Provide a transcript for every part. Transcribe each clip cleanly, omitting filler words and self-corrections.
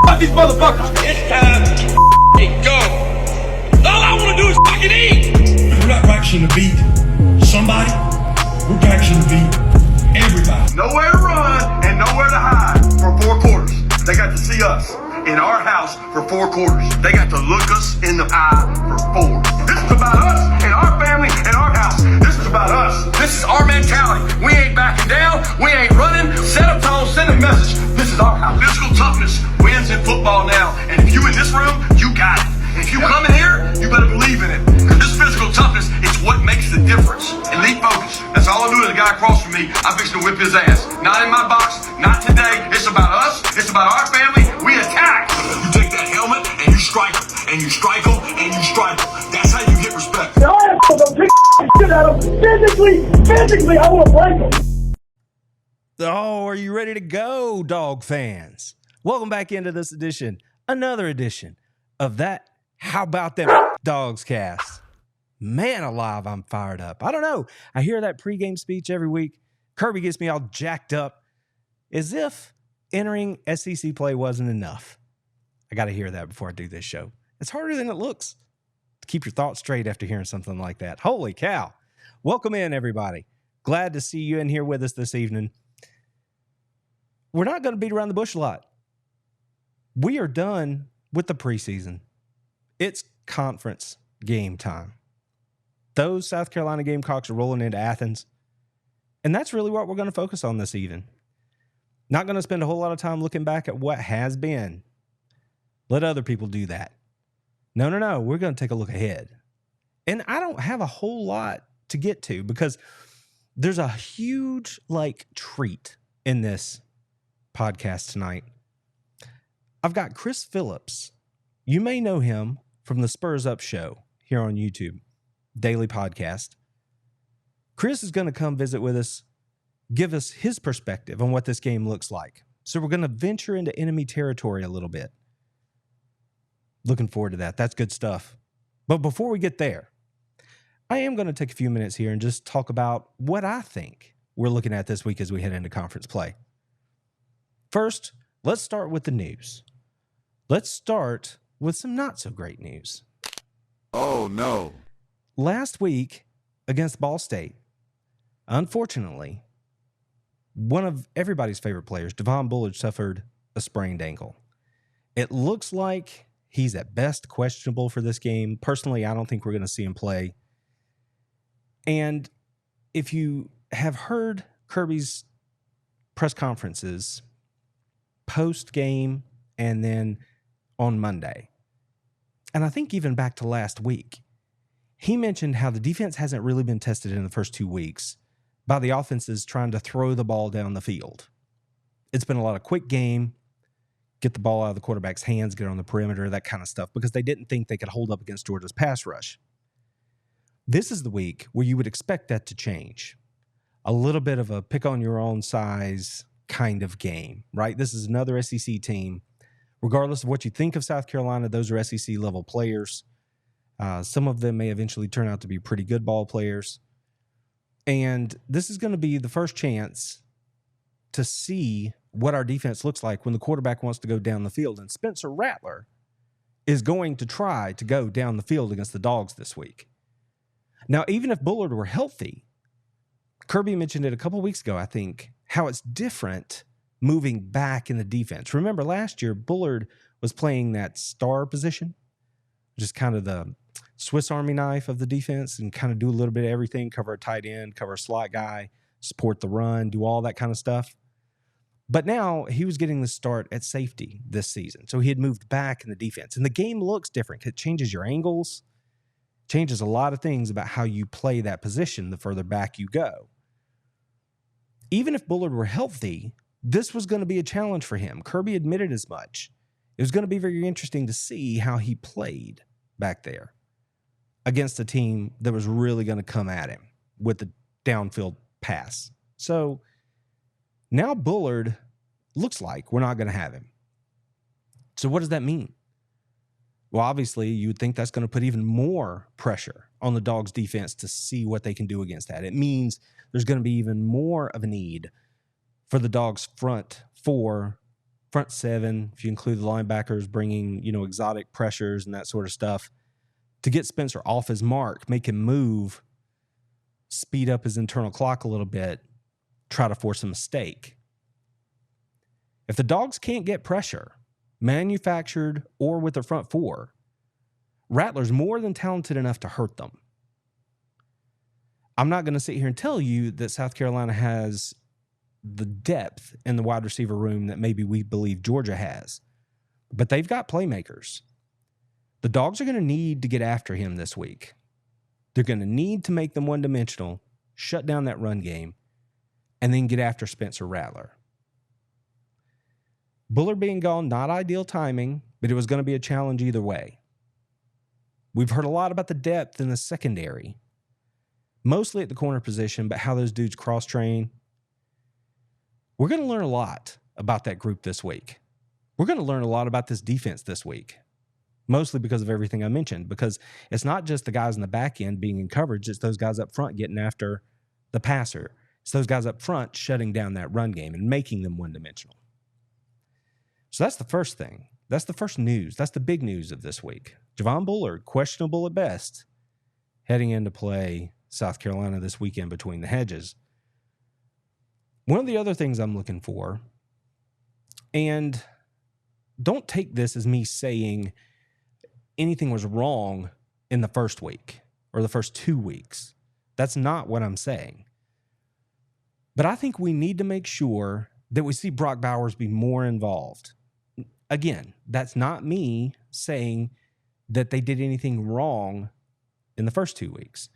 Fuck these motherfuckers. It's time to go. All I want to do is fucking eat. We're not practicing to beat somebody. We're practicing to beat everybody. Nowhere to run and nowhere to hide for 4 quarters. They got to see us in our house for 4 quarters. They got to look us in the eye for 4. This is about us and our family and our house. This is about us. This is our mentality. We ain't backing down. We ain't running. Set a tone, send a message. This is our house. Physical toughness wins in football now. And if you in this room, you got it. If you come in here, you better believe in it. Because this physical toughness is what makes the difference. Elite focus. That's all I do to the guy across from me. I'm fixing to whip his ass. Not in my box. Not today. It's about us. It's about our family. We attack. You take that helmet and you strike them. And you strike them and you strike them. That's how you get respect. Now I am gonna pick shit out of them. Physically, I want to break them. Oh, are you ready to go, dog fans? Welcome back into this edition, another edition of that How About Them DAWGSCAST. Man alive, I'm fired up. I don't know. I hear that pregame speech every week. Kirby gets me all jacked up as if entering SEC play wasn't enough. I got to hear that before I do this show. It's harder than it looks to keep your thoughts straight after hearing something like that. Holy cow. Welcome in, everybody. Glad to see you in here with us this evening. We're not going to beat around the bush a lot. We are done with the preseason. It's conference game time. Those South Carolina Gamecocks are rolling into Athens. And that's really what we're going to focus on this evening. Not going to spend a whole lot of time looking back at what has been. Let other people do that. No. We're going to take a look ahead. And I don't have a whole lot to get to because there's a huge, treat in this podcast tonight. I've got Chris Phillips. You may know him from the Spurs Up show here on YouTube, daily podcast. Chris is going to come visit with us, give us his perspective on what this game looks like. So we're going to venture into enemy territory a little bit. Looking forward to that. That's good stuff. But before we get there, I am going to take a few minutes here and just talk about what I think we're looking at this week as we head into conference play. First, let's start with the news. Let's start with some not so great news. Oh, no. Last week against Ball State, unfortunately, one of everybody's favorite players, Devon Bullard, suffered a sprained ankle. It looks like he's at best questionable for this game. Personally, I don't think we're going to see him play. And if you have heard Kirby's press conferences post-game and then on Monday, and I think even back to last week, he mentioned how the defense hasn't really been tested in the first 2 weeks by the offenses trying to throw the ball down the field. It's been a lot of quick game, get the ball out of the quarterback's hands, get on the perimeter, that kind of stuff, because they didn't think they could hold up against Georgia's pass rush. This is the week where you would expect that to change. A little bit of a pick on your own size kind of game, right? This is another SEC team. Regardless of what you think of South Carolina, those are SEC level players. Some of them may eventually turn out to be pretty good ball players. And this is going to be the first chance to see what our defense looks like when the quarterback wants to go down the field. And Spencer Rattler is going to try to go down the field against the Dogs this week. Now, even if Bullard were healthy, Kirby mentioned it a couple weeks ago, I think, how it's different moving back in the defense. Remember last year, Bullard was playing that star position, just kind of the Swiss Army knife of the defense, and kind of do a little bit of everything, cover a tight end, cover a slot guy, support the run, do all that kind of stuff. But now he was getting the start at safety this season. So he had moved back in the defense. And the game looks different. It changes your angles, changes a lot of things about how you play that position the further back you go. Even if Bullard were healthy, this was going to be a challenge for him. Kirby admitted as much. It was going to be very interesting to see how he played back there against a team that was really going to come at him with the downfield pass. So now Bullard looks like we're not going to have him. So what does that mean? Well, obviously, you would think that's going to put even more pressure on the Dogs defense to see what they can do against that. It means there's going to be even more of a need for the Dogs front four front seven, if you include the linebackers, bringing, exotic pressures and that sort of stuff to get Spencer off his mark, make him move, speed up his internal clock a little bit, try to force a mistake. If the Dogs can't get pressure, manufactured or with the front four, Rattler's more than talented enough to hurt them. I'm not going to sit here and tell you that South Carolina has the depth in the wide receiver room that maybe we believe Georgia has, but they've got playmakers. The Dogs are going to need to get after him this week. They're going to need to make them one-dimensional, shut down that run game, and then get after Spencer Rattler. Bullard being gone, not ideal timing, but it was going to be a challenge either way. We've heard a lot about the depth in the secondary, mostly at the corner position, but how those dudes cross-train. We're going to learn a lot about that group this week. We're going to learn a lot about this defense this week, mostly because of everything I mentioned, because it's not just the guys in the back end being in coverage, it's those guys up front getting after the passer. It's those guys up front shutting down that run game and making them one-dimensional. So that's the first thing. That's the first news. That's the big news of this week. Javon Bullard, questionable at best, heading into play South Carolina this weekend between the hedges. One of the other things I'm looking for, and don't take this as me saying anything was wrong in the first week or the first 2 weeks. That's not what I'm saying. But I think we need to make sure that we see Brock Bowers be more involved. Again, that's not me saying that they did anything wrong in the first 2 weeks.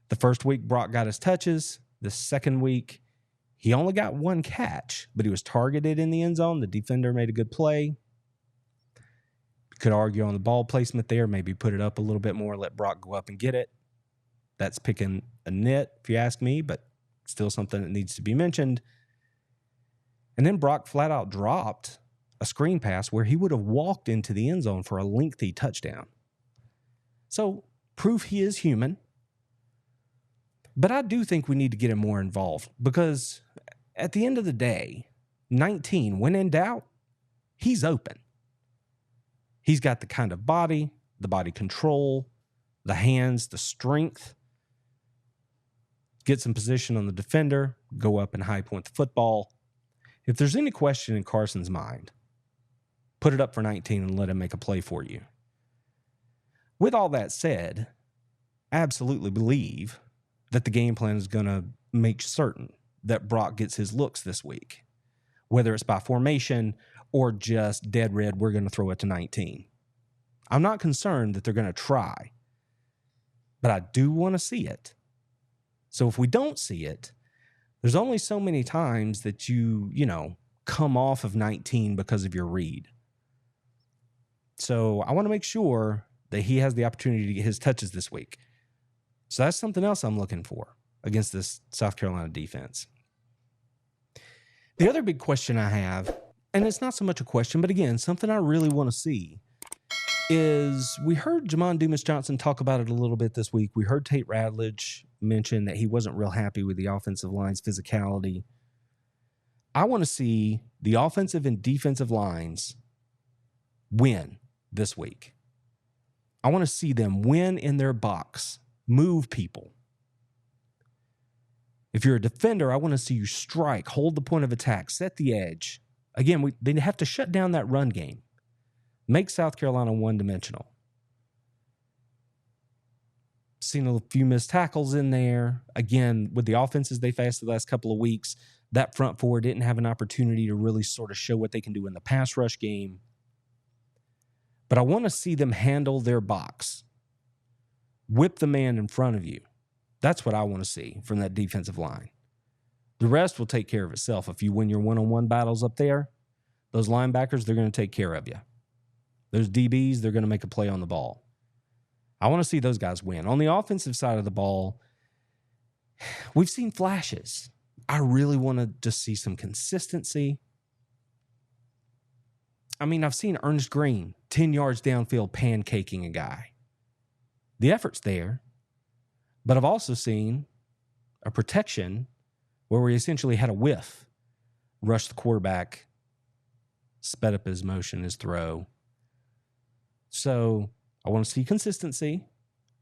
The first week, Brock got his touches. The second week, he only got one catch, but he was targeted in the end zone. The defender made a good play. Could argue on the ball placement there, maybe put it up a little bit more, let Brock go up and get it. That's picking a nit, if you ask me, but still something that needs to be mentioned. And then Brock flat out dropped a screen pass where he would have walked into the end zone for a lengthy touchdown. So, proof he is human. But I do think we need to get him more involved because at the end of the day, 19, when in doubt, he's open. He's got the kind of body, the body control, the hands, the strength. Get some position on the defender, go up and high point the football. If there's any question in Carson's mind, put it up for 19 and let him make a play for you. With all that said, I absolutely believe that the game plan is going to make certain that Brock gets his looks this week, whether it's by formation or just dead red, we're going to throw it to 19. I'm not concerned that they're going to try, but I do want to see it. So if we don't see it, there's only so many times that you come off of 19 because of your read. So I want to make sure that he has the opportunity to get his touches this week. So that's something else I'm looking for against this South Carolina defense. The other big question I have, and it's not so much a question, but again, something I really want to see, is we heard Jamon Dumas-Johnson talk about it a little bit this week. We heard Tate Ratledge mention that he wasn't real happy with the offensive line's physicality. I want to see the offensive and defensive lines win this week. I want to see them win in their box, move people. If you're a defender, I want to see you strike, hold the point of attack, set the edge. Again, they have to shut down that run game. Make South Carolina one-dimensional. Seen a few missed tackles in there. Again, with the offenses they faced the last couple of weeks, that front four didn't have an opportunity to really sort of show what they can do in the pass rush game. But I want to see them handle their box. Whip the man in front of you. That's what I want to see from that defensive line. The rest will take care of itself. If you win your one-on-one battles up there, those linebackers, they're going to take care of you. Those DBs, they're going to make a play on the ball. I want to see those guys win. On the offensive side of the ball, we've seen flashes. I really want to just see some consistency. I mean, I've seen Ernest Green 10 yards downfield pancaking a guy. The effort's there, but I've also seen a protection where we essentially had a whiff rush the quarterback sped up his motion, his throw. So I want to see consistency,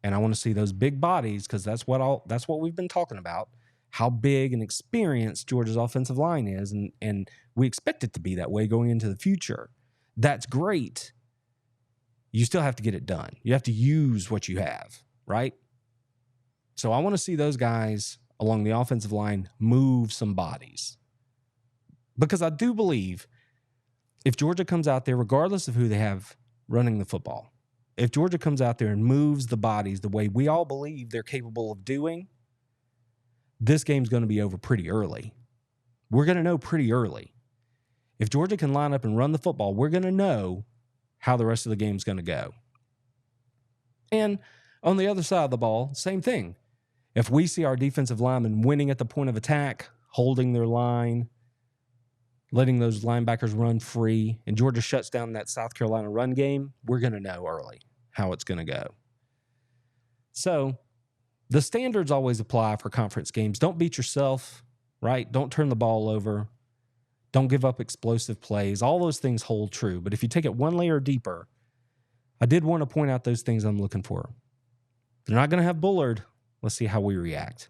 and I want to see those big bodies, because that's what we've been talking about, how big and experienced Georgia's offensive line is, and we expect it to be that way going into the future. That's great. You still have to get it done. You have to use what you have, right? So I want to see those guys along the offensive line move some bodies. Because I do believe if Georgia comes out there, regardless of who they have running the football, if Georgia comes out there and moves the bodies the way we all believe they're capable of doing, this game's going to be over pretty early. We're going to know pretty early. If Georgia can line up and run the football, we're going to know how the rest of the game's going to go. And on the other side of the ball, same thing. If we see our defensive linemen winning at the point of attack, holding their line, letting those linebackers run free, and Georgia shuts down that South Carolina run game, we're going to know early how it's going to go. So the standards always apply for conference games. Don't beat yourself, right? Don't turn the ball over. Don't give up explosive plays. All those things hold true. But if you take it one layer deeper, I did want to point out those things I'm looking for. They're not going to have Bullard. Let's see how we react.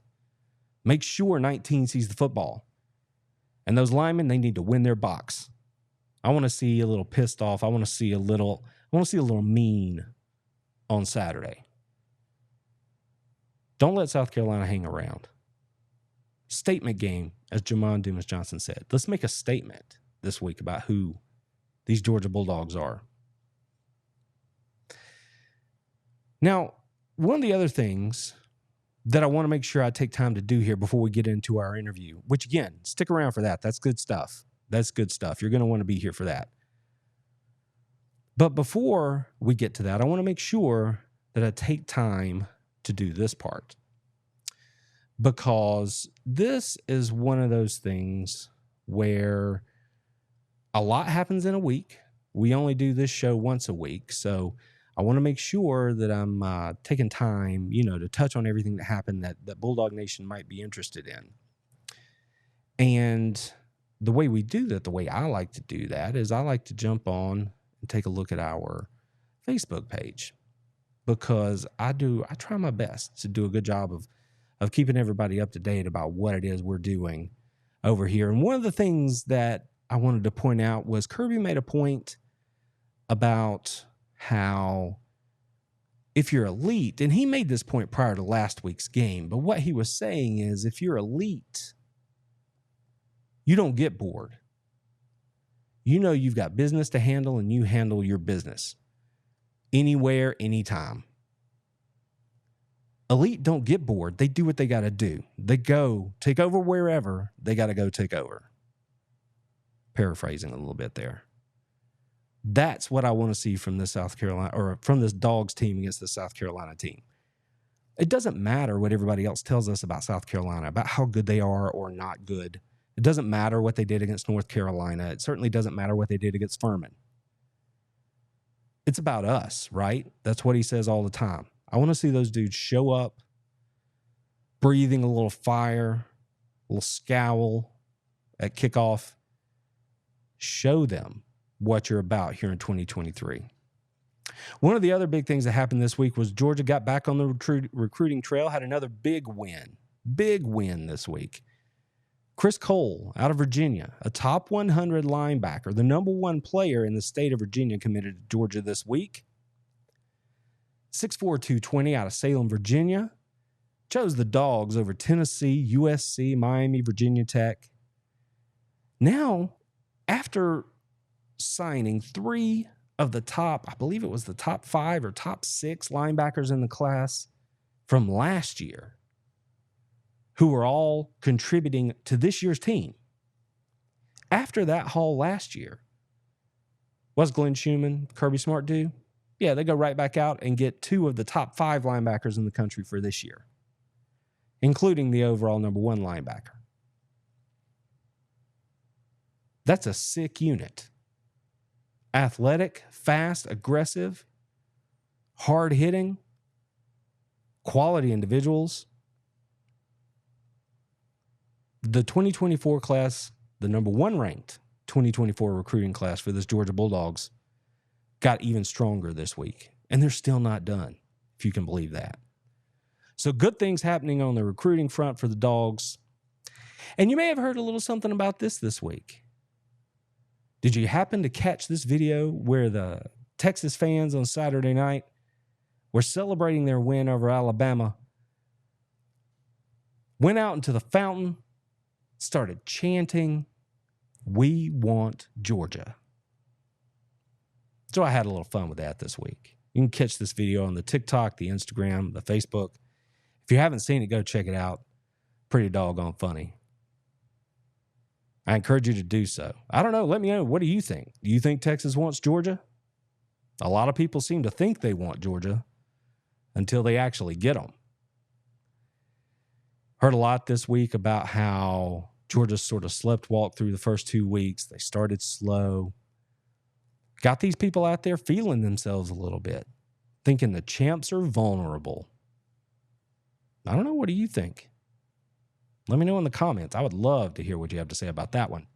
Make sure 19 sees the football. And those linemen, they need to win their box. I want to see a little pissed off. I want to see a little mean on Saturday. Don't let South Carolina hang around. Statement game, as Jamon Dumas-Johnson said. Let's make a statement this week about who these Georgia Bulldogs are. Now, one of the other things that I want to make sure I take time to do here before we get into our interview, which again, stick around for that. That's good stuff. That's good stuff. You're going to want to be here for that. But before we get to that, I want to make sure that I take time to do this part, because this is one of those things where a lot happens in a week. We only do this show once a week, so I want to make sure that I'm taking time, to touch on everything that happened that Bulldog Nation might be interested in. And the way we do that, the way I like to do that, is I like to jump on and take a look at our Facebook page, because I try my best to do a good job of keeping everybody up to date about what it is we're doing over here. And one of the things that I wanted to point out was Kirby made a point about how if you're elite, and he made this point prior to last week's game, but what he was saying is if you're elite, you don't get bored. You've got business to handle, and you handle your business anywhere, anytime. Elite don't get bored. They do what they got to do. They go take over wherever they got to go take over. Paraphrasing a little bit there. That's what I want to see from this South Carolina, or from this Dogs team against the South Carolina team. It doesn't matter what everybody else tells us about South Carolina, about how good they are or not good. It doesn't matter what they did against North Carolina. It certainly doesn't matter what they did against Furman. It's about us, right? That's what he says all the time. I want to see those dudes show up, breathing a little fire, a little scowl at kickoff. Show them what you're about here in 2023. One of the other big things that happened this week was Georgia got back on the recruiting trail, had another big win this week. Chris Cole out of Virginia, a top 100 linebacker, the number one player in the state of Virginia, committed to Georgia this week. 6'4", 220 out of Salem, Virginia. Chose the Dogs over Tennessee, USC, Miami, Virginia Tech. Now, after signing 3 of the top, I believe it was the top 5 or top 6 linebackers in the class from last year, who were all contributing to this year's team. After that haul last year, what's Glenn Schumann, Kirby Smart do? Yeah, they go right back out and get 2 of the top 5 linebackers in the country for this year, including the overall number 1 linebacker. That's a sick unit. Athletic, fast, aggressive, hard-hitting, quality individuals. The 2024 class, the number 1 ranked 2024 recruiting class for this Georgia Bulldogs got even stronger this week. And they're still not done, if you can believe that. So good things happening on the recruiting front for the Dogs. And you may have heard a little something about this week. Did you happen to catch this video where the Texas fans on Saturday night were celebrating their win over Alabama, went out into the fountain, started chanting, "We want Georgia"? So I had a little fun with that this week. You can catch this video on the TikTok, the Instagram, the Facebook. If you haven't seen it, go check it out. Pretty doggone funny. I encourage you to do so. I don't know. Let me know. What do you think? Do you think Texas wants Georgia? A lot of people seem to think they want Georgia until they actually get them. Heard a lot this week about how Georgia sort of sleptwalked through the first 2 weeks. They started slow. Got these people out there feeling themselves a little bit, thinking the champs are vulnerable. I don't know. What do you think? Let me know in the comments. I would love to hear what you have to say about that one.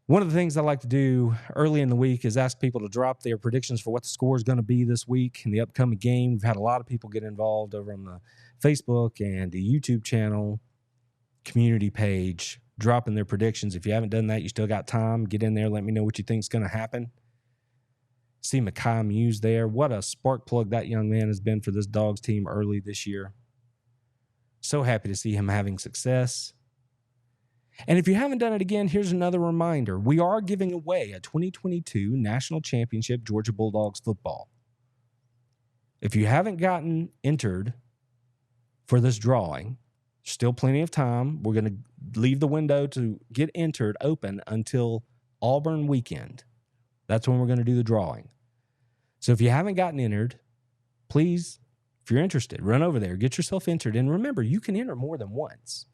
One of the things I like to do early in the week is ask people to drop their predictions for what the score is going to be this week in the upcoming game. We've had a lot of people get involved over on the Facebook and the YouTube channel, community page, dropping their predictions. If you haven't done that, you still got time. Get in there. Let me know what you think is going to happen. See Makai Muse there. What a spark plug that young man has been for this Dogs team early this year. So happy to see him having success. And if you haven't done it again, here's another reminder. We are giving away a 2022 National Championship Georgia Bulldogs football. If you haven't gotten entered for this drawing, still plenty of time. We're going to leave the window to get entered open until Auburn weekend. That's when we're going to do the drawing. So if you haven't gotten entered, please, if you're interested, run over there, get yourself entered. And remember, you can enter more than once.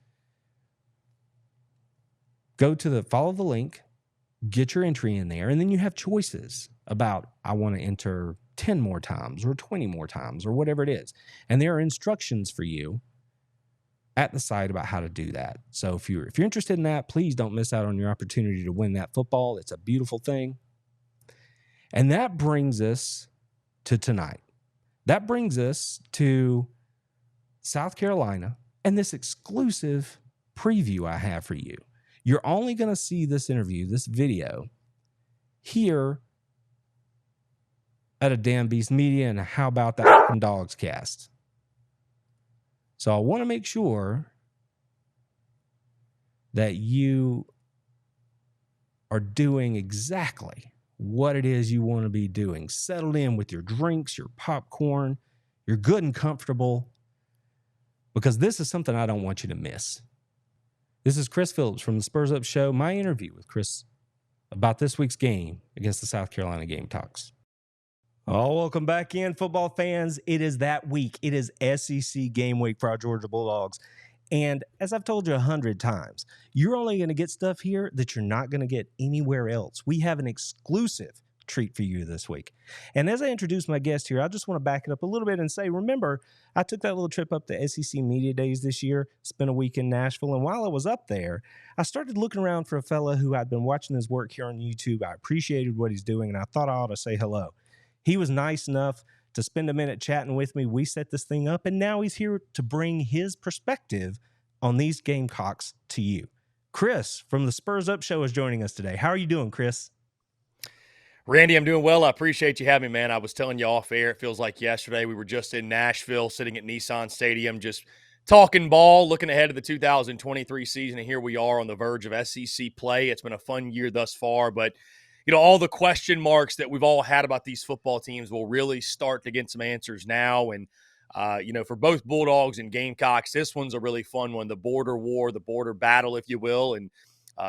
Follow the link, get your entry in there, and then you have choices about, I want to enter 10 more times or 20 more times or whatever it is. And there are instructions for you at the site about how to do that. So if you're interested in that, please don't miss out on your opportunity to win that football. It's a beautiful thing. And that brings us to tonight. That brings us to South Carolina and this exclusive preview I have for you. You're only going to see this interview, this video, here at a Damn Beast Media and How About That DAWGSCAST. So I want to make sure that you are doing exactly what it is you want to be doing. Settled in with your drinks, your popcorn. You're good and comfortable, because this is something I don't want you to miss. This is Chris Phillips from the Spurs Up Show, my interview with Chris about this week's game against the South Carolina Gamecocks. Oh, welcome back in, football fans. It is that week. It is SEC game week for our Georgia Bulldogs. And as I've told you 100 times, you're only going to get stuff here that you're not going to get anywhere else. We have an exclusive treat for you this week. And as I introduce my guest here, I just want to back it up a little bit and say, remember, I took that little trip up to SEC Media Days this year, spent a week in Nashville, and while I was up there, I started looking around for a fella who I'd been watching his work here on YouTube. I appreciated what he's doing, and I thought I ought to say hello. He was nice enough to spend a minute chatting with me. We set this thing up, and now he's here to bring his perspective on these Gamecocks to you. Chris from the Spurs Up Show is joining us today. How are you doing, Chris? Randy, I'm doing well. I appreciate you having me, man. I was telling you off air, it feels like yesterday. We were just in Nashville, sitting at Nissan Stadium, just talking ball, looking ahead to the 2023 season, and here we are on the verge of SEC play. It's been a fun year thus far, but you know, all the question marks that we've all had about these football teams will really start to get some answers now. And, you know, for both Bulldogs and Gamecocks, this one's a really fun one, the border war, the border battle, if you will. And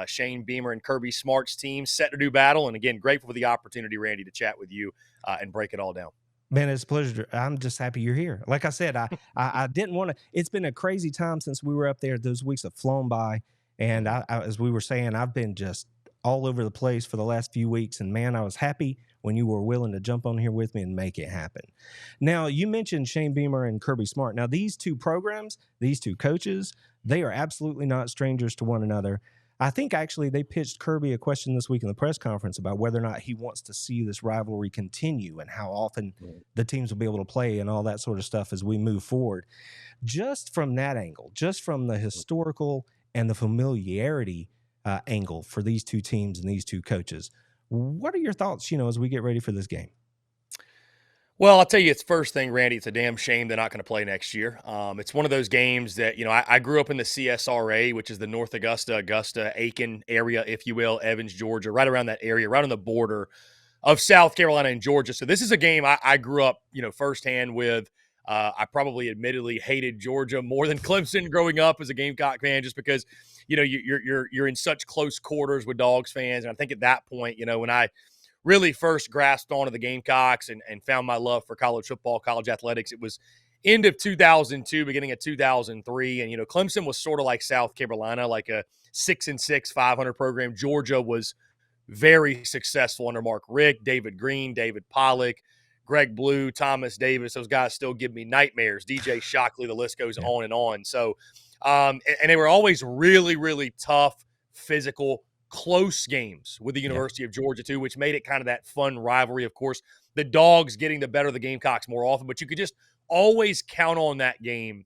Shane Beamer and Kirby Smart's team set to do battle. And again, grateful for the opportunity, Randy, to chat with you and break it all down. Man, it's a pleasure. I'm just happy you're here. Like I said, I didn't want to. It's been a crazy time since we were up there. Those weeks have flown by. And as we were saying, I've been just all over the place for the last few weeks. And man, I was happy when you were willing to jump on here with me and make it happen. Now, you mentioned Shane Beamer and Kirby Smart. Now, these two programs, these two coaches, They are absolutely not strangers to one another. I think actually they pitched Kirby a question this week in the press conference about whether or not he wants to see this rivalry continue and how often the teams will be able to play and all that sort of stuff as we move forward. Just from that angle, just from the historical and the familiarity angle for these two teams and these two coaches, what are your thoughts, as we get ready for this game? Well, I'll tell you, it's first thing, Randy, it's a damn shame they're not going to play next year. It's one of those games that, I grew up in the CSRA, which is the North Augusta, Aiken area, if you will, Evans, Georgia, right around that area, right on the border of South Carolina and Georgia. So this is a game I grew up, firsthand with. I probably admittedly hated Georgia more than Clemson growing up as a Gamecock fan, just because, you're in such close quarters with Dogs fans. And I think at that point, when I really first grasped onto the Gamecocks and found my love for college football, college athletics, it was end of 2002, beginning of 2003. And, Clemson was sort of like South Carolina, like a 6-6, 500 program. Georgia was very successful under Mark Richt, David Green, David Pollock, Greg Blue, Thomas Davis. Those guys still give me nightmares. DJ Shockley, the list goes on and on. So, and they were always really, really tough, physical, close games with the University of Georgia too, which made it kind of that fun rivalry. Of course, the Dogs getting the better of the Gamecocks more often, but you could just always count on that game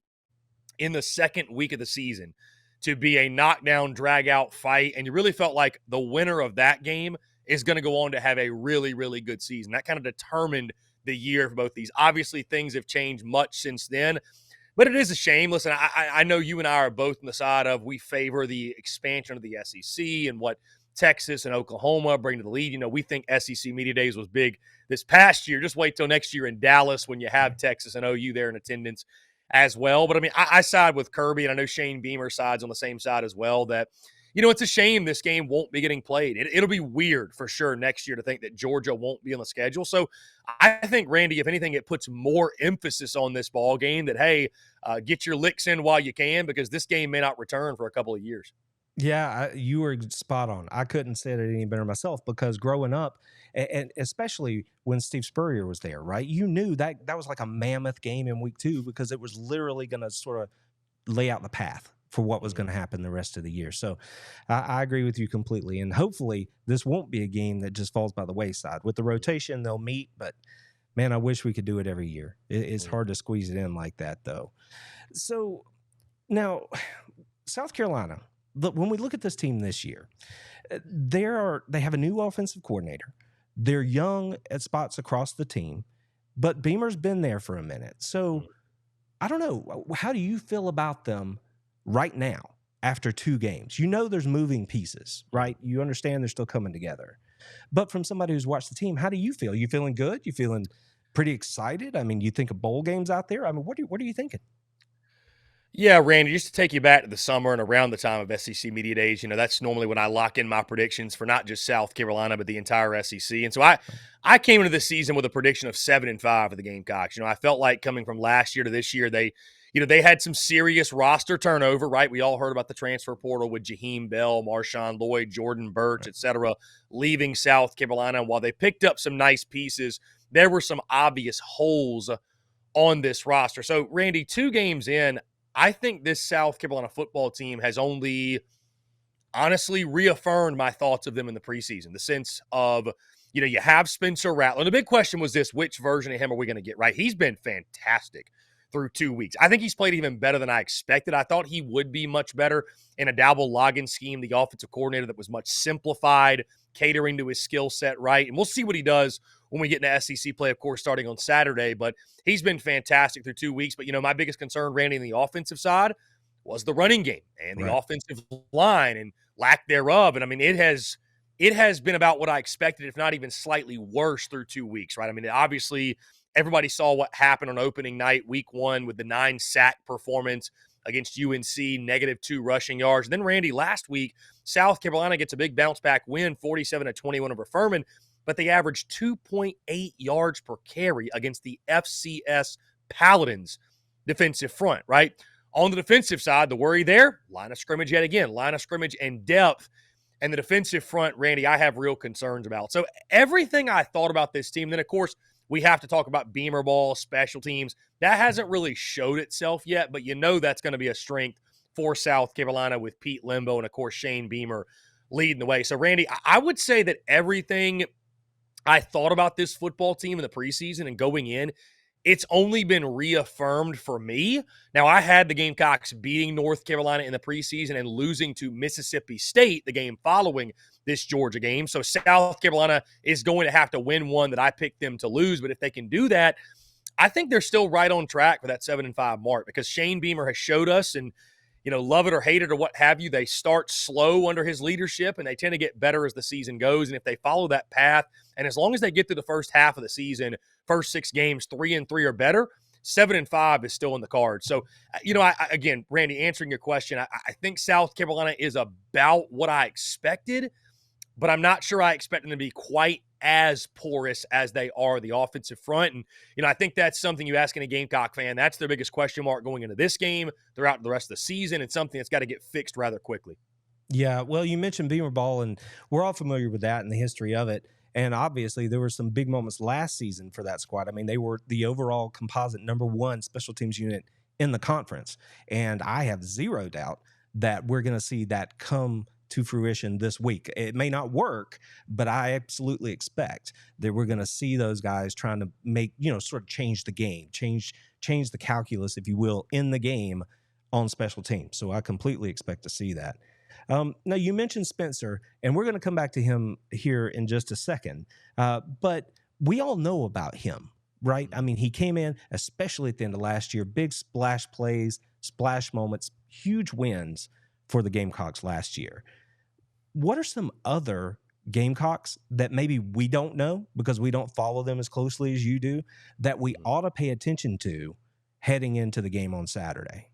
in the second week of the season to be a knockdown, drag-out fight, and you really felt like the winner of that game is going to go on to have a really, really good season. That kind of determined the year for both these. Obviously, things have changed much since then, but it is a shame. Listen, I know you and I are both on the side of we favor the expansion of the SEC and what Texas and Oklahoma bring to the league. We think SEC Media Days was big this past year. Just wait till next year in Dallas when you have Texas and OU there in attendance as well. But, I side with Kirby, and I know Shane Beamer sides on the same side as well, that it's a shame this game won't be getting played. It'll be weird for sure next year to think that Georgia won't be on the schedule. So I think, Randy, if anything, it puts more emphasis on this ball game that, hey, get your licks in while you can, because this game may not return for a couple of years. Yeah, you were spot on. I couldn't say it any better myself, because growing up, and especially when Steve Spurrier was there, right? You knew that was like a mammoth game in week 2, because it was literally going to sort of lay out the path for what was going to happen the rest of the year. So I agree with you completely. And hopefully this won't be a game that just falls by the wayside. With the rotation, they'll meet, but man, I wish we could do it every year. It's hard to squeeze it in like that, though. So now, South Carolina, when we look at this team this year, they have a new offensive coordinator. They're young at spots across the team, but Beamer's been there for a minute. So I don't know. How do you feel about them right now after 2 games? There's moving pieces, right? You understand they're still coming together. But from somebody who's watched the team, how do you feel? You feeling good? You feeling pretty excited? You think of bowl games out there? What are you thinking? Yeah, Randy, just to take you back to the summer and around the time of SEC Media Days, that's normally when I lock in my predictions for not just South Carolina, but the entire SEC. And so I came into this season with a prediction of 7-5 for the Gamecocks. I felt like coming from last year to this year, they had some serious roster turnover, right? We all heard about the transfer portal with Jaheim Bell, Marshawn Lloyd, Jordan Birch, et cetera, leaving South Carolina. And while they picked up some nice pieces, there were some obvious holes on this roster. So, Randy, 2 games in, I think this South Carolina football team has only honestly reaffirmed my thoughts of them in the preseason. The sense of, you have Spencer Rattler. And the big question was this: which version of him are we going to get, right? He's been fantastic through 2 weeks. I think he's played even better than I expected. I thought he would be much better in a Dowell Loggins scheme, the offensive coordinator that was much simplified, catering to his skill set, right? And we'll see what he does when we get into SEC play, of course, starting on Saturday. But he's been fantastic through 2 weeks. But, my biggest concern, Randy, in the offensive side was the running game and the offensive line and lack thereof. And, it has been about what I expected, if not even slightly worse through 2 weeks, right? Obviously, everybody saw what happened on opening night, week 1, with the 9-sack performance against UNC, -2 rushing yards. And then, Randy, last week, South Carolina gets a big bounce-back win, 47-21 over Furman, but they averaged 2.8 yards per carry against the FCS Paladins defensive front, right? On the defensive side, the worry there, line of scrimmage yet again, line of scrimmage and depth. And the defensive front, Randy, I have real concerns about. So everything I thought about this team, then, of course, we have to talk about Beamer ball, special teams. That hasn't really showed itself yet, but that's going to be a strength for South Carolina with Pete Limbo and, of course, Shane Beamer leading the way. So, Randy, I would say that everything I thought about this football team in the preseason and going in, it's only been reaffirmed for me. Now, I had the Gamecocks beating North Carolina in the preseason and losing to Mississippi State the game following this Georgia game. So South Carolina is going to have to win one that I picked them to lose. But if they can do that, I think they're still right on track for that 7-5 mark, because Shane Beamer has showed us, and love it or hate it or what have you, they start slow under his leadership and they tend to get better as the season goes. And if they follow that path, and as long as they get through the first half of the season, first 6 games, 3-3 or better, 7-5 is still in the cards. So, again, Randy, answering your question, I think South Carolina is about what I expected, but I'm not sure I expect them to be quite as porous as they are the offensive front. And, I think that's something you ask any Gamecock fan. That's their biggest question mark going into this game, throughout the rest of the season, and something that's got to get fixed rather quickly. Yeah, well, you mentioned Beamer Ball, and we're all familiar with that and the history of it. And obviously, there were some big moments last season for that squad. I mean, they were the overall composite #1 special teams unit in the conference. And I have zero doubt that we're going to see that come to fruition this week. It may not work, but I absolutely expect that we're going to see those guys trying to make, sort of change the game, change the calculus, if you will, in the game on special teams. So I completely expect to see that. Now, you mentioned Spencer, and we're going to come back to him here in just a second. But we all know about him, right? I mean, he came in, especially at the end of last year, big splash plays, splash moments, huge wins for the Gamecocks last year. What are some other Gamecocks that maybe we don't know because we don't follow them as closely as you do, that we ought to pay attention to heading into the game on Saturday?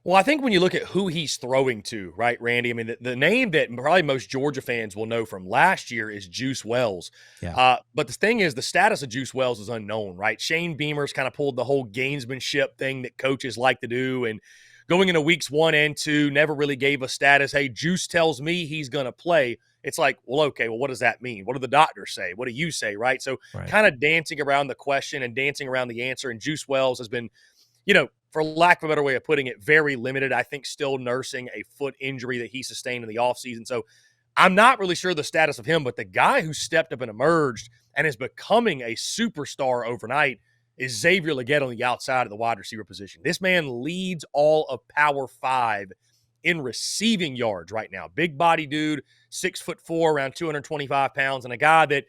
Well, I think when you look at who he's throwing to, right, Randy, I mean, the name that probably most Georgia fans will know from last year is Juice Wells. Yeah. But the thing is, the status of Juice Wells is unknown, right? Shane Beamer's kind of pulled the whole gamesmanship thing that coaches like to do, and going into weeks 1 and 2, never really gave a status. Hey, Juice tells me he's going to play. It's like, well, okay, well, what does that mean? What do the doctors say? What do you say, right? So kind of dancing around the question and dancing around the answer. And Juice Wells has been, for lack of a better way of putting it, very limited. I think still nursing a foot injury that he sustained in the offseason. So I'm not really sure the status of him, but the guy who stepped up and emerged and is becoming a superstar overnight is Xavier Legette on the outside of the wide receiver position. This man leads all of Power 5 in receiving yards right now. Big body dude, 6'4", around 225 pounds, and a guy that,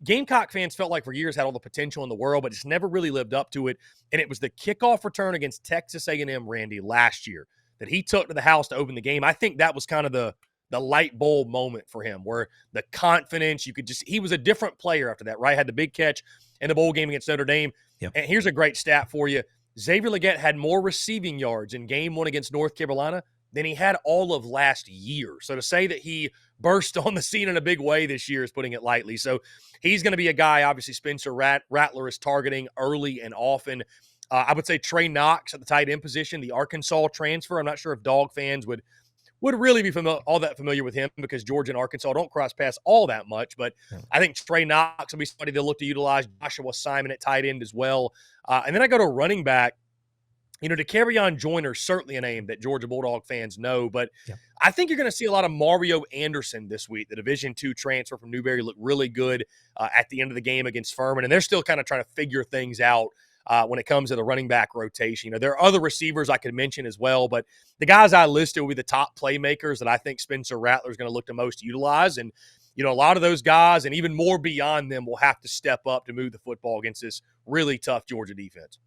Gamecock fans felt like for years had all the potential in the world, but just never really lived up to it. And it was the kickoff return against Texas A&M, Randy, last year that he took to the house to open the game. I think that was kind of the light bulb moment for him, where the confidence, he was a different player after that, right? Had the big catch in the bowl game against Notre Dame. Yep. And here's a great stat for you. Xavier Legette had more receiving yards in game 1 against North Carolina than he had all of last year. So to say that he burst on the scene in a big way this year is putting it lightly. So he's going to be a guy, obviously, Spencer Rattler is targeting early and often. I would say Trey Knox at the tight end position, the Arkansas transfer. I'm not sure if Dog fans would really be all that familiar with him, because Georgia and Arkansas don't cross paths all that much. But I think Trey Knox will be somebody they'll look to utilize. Joshua Simon at tight end as well. And then I go to running back. DeCarrion Joyner, certainly a name that Georgia Bulldog fans know, but I think you're going to see a lot of Mario Anderson this week. The Division II transfer from Newberry looked really good at the end of the game against Furman, and they're still kind of trying to figure things out when it comes to the running back rotation. There are other receivers I could mention as well, but the guys I listed will be the top playmakers that I think Spencer Rattler is going to look to most utilize. And, a lot of those guys and even more beyond them will have to step up to move the football against this really tough Georgia defense.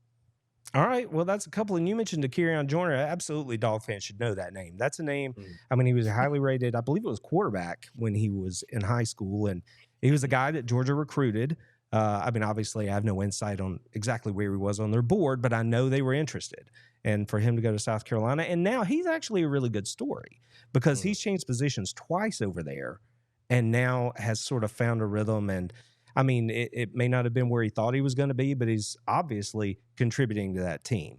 All right. Well, that's a couple. And you mentioned DeCarrion Joyner. Absolutely, Dog fans should know that name. That's a name. I mean, he was a highly rated, I believe it was quarterback when he was in high school. And he was a guy that Georgia recruited. I mean, obviously, I have no insight on exactly where he was on their board, but I know they were interested. And for him to go to South Carolina, and now he's actually a really good story, because he's changed positions twice over there and now has sort of found a rhythm. And I mean, it may not have been where he thought he was going to be, but he's obviously contributing to that team.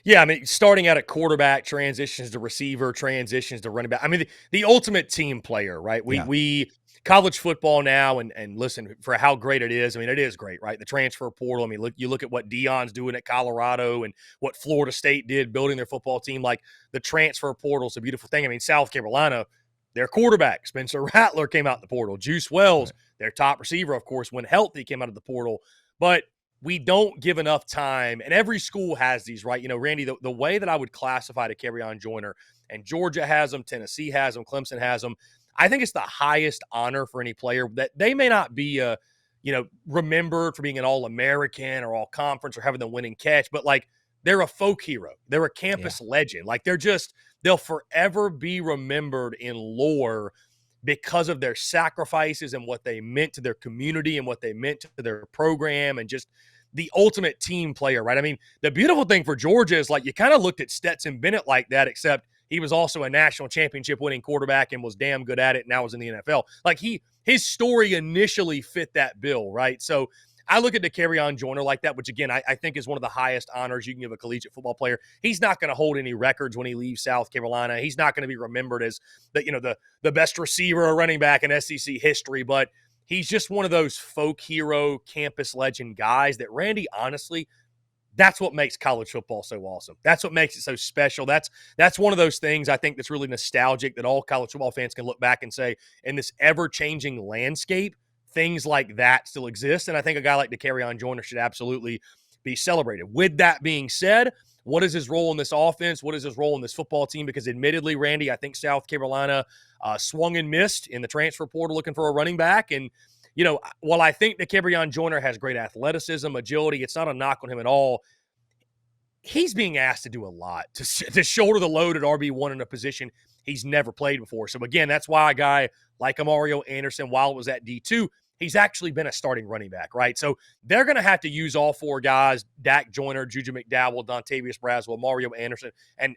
Yeah, I mean, starting out at quarterback, transitions to receiver, transitions to running back. I mean, the ultimate team player, right? We college football now, and listen, for how great it is, I mean, it is great, right? The transfer portal. I mean, you look at what Deion's doing at Colorado and what Florida State did building their football team. Like, the transfer portal is a beautiful thing. I mean, South Carolina, their quarterback, Spencer Rattler, came out the portal. Juice Wells, their top receiver, of course, when healthy, came out of the portal. But we don't give enough time, and every school has these, right? You know, Randy, the way that I would classify to Kerryon Joyner, and Georgia has them, Tennessee has them, Clemson has them, I think it's the highest honor for any player that they may not be, remembered for being an All-American or All-Conference or having the winning catch, but like, they're a folk hero. They're a campus legend. Like, they'll forever be remembered in lore because of their sacrifices and what they meant to their community and what they meant to their program and just the ultimate team player, right? I mean, the beautiful thing for Georgia is, like, you kind of looked at Stetson Bennett like that, except he was also a national championship winning quarterback and was damn good at it, and now was in the NFL. Like, his story initially fit that bill, right? So I look at the Kerryon Joyner like that, which, again, I think is one of the highest honors you can give a collegiate football player. He's not going to hold any records when he leaves South Carolina. He's not going to be remembered as the best receiver or running back in SEC history, but he's just one of those folk hero, campus legend guys that, Randy, honestly, that's what makes college football so awesome. That's what makes it so special. That's one of those things I think that's really nostalgic that all college football fans can look back and say, in this ever-changing landscape, things like that still exist. And I think a guy like Kerryon Joyner should absolutely be celebrated. With that being said, what is his role in this offense? What is his role in this football team? Because admittedly, Randy, I think South Carolina swung and missed in the transfer portal looking for a running back. And, while I think Kerryon Joyner has great athleticism, agility, it's not a knock on him at all. He's being asked to do a lot, to shoulder the load at RB1 in a position he's never played before. So, again, that's why a guy like Mario Anderson, while it was at D2, he's actually been a starting running back, right? So they're going to have to use all four guys, Dak Joyner, Juju McDowell, Dontavius Braswell, Mario Anderson, and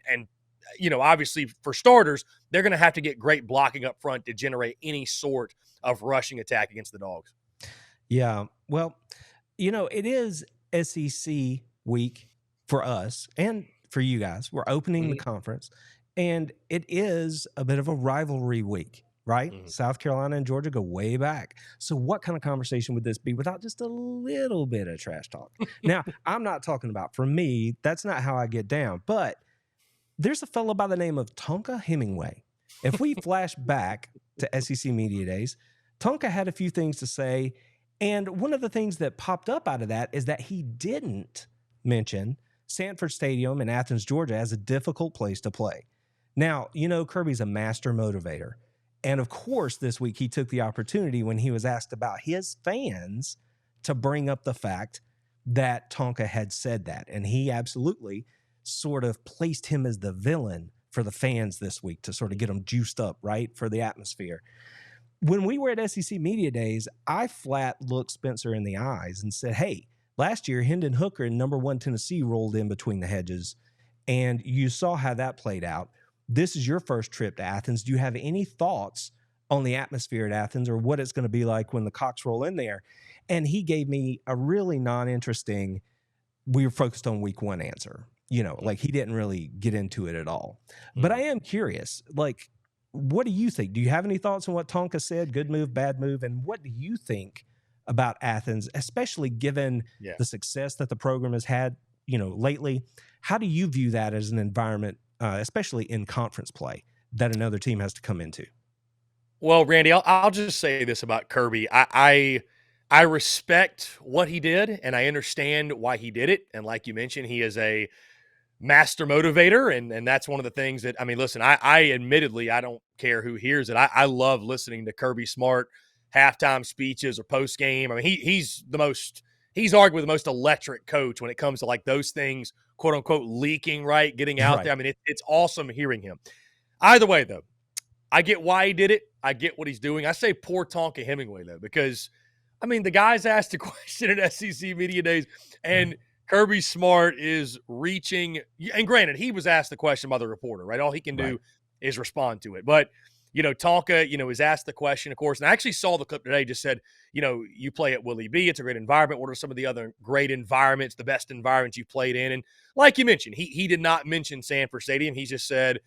obviously for starters, they're going to have to get great blocking up front to generate any sort of rushing attack against the Dogs. Yeah, well, it is SEC week for us and for you guys. We're opening the conference, and it is a bit of a rivalry week. Right? South Carolina and Georgia go way back. So what kind of conversation would this be without just a little bit of trash talk? Now, I'm not talking about, for me, that's not how I get down. But there's a fellow by the name of Tonka Hemingway. If we flash back to SEC Media Days, Tonka had a few things to say. And one of the things that popped up out of that is that he didn't mention Sanford Stadium in Athens, Georgia as a difficult place to play. Now, Kirby's a master motivator. And of course, this week he took the opportunity when he was asked about his fans to bring up the fact that Tonka had said that. And he absolutely sort of placed him as the villain for the fans this week to sort of get them juiced up, right, for the atmosphere. When we were at SEC Media Days, I flat looked Spencer in the eyes and said, hey, last year Hendon Hooker and #1 Tennessee rolled in between the hedges, and you saw how that played out. This is your first trip to Athens. Do you have any thoughts on the atmosphere at Athens or what it's going to be like when the Cocks roll in there? And he gave me a really non-interesting, we were focused on week one answer. Like he didn't really get into it at all. But I am curious, like, what do you think? Do you have any thoughts on what Tonka said? Good move, bad move? And what do you think about Athens, especially given the success that the program has had, lately? How do you view that as an environment, especially in conference play, that another team has to come into? Well, Randy, I'll just say this about Kirby. I respect what he did, and I understand why he did it. And like you mentioned, he is a master motivator, and that's one of the things that, I mean, listen, I admittedly, I don't care who hears it. I love listening to Kirby Smart halftime speeches or post game. I mean, he's arguably the most electric coach when it comes to like those things, quote unquote, leaking, right? Getting out there. I mean, it's awesome hearing him. Either way, though, I get why he did it. I get what he's doing. I say poor Tonka Hemingway, though, because, I mean, the guy's asked a question at SEC Media Days, and Kirby Smart is reaching. And granted, he was asked the question by the reporter, right? All he can do is respond to it. But, Tonka, is asked the question, of course. And I actually saw the clip today, just said, you play at Willie B. It's a great environment. What are some of the other great environments, the best environments you've played in? And like you mentioned, he did not mention Sanford Stadium. He just said,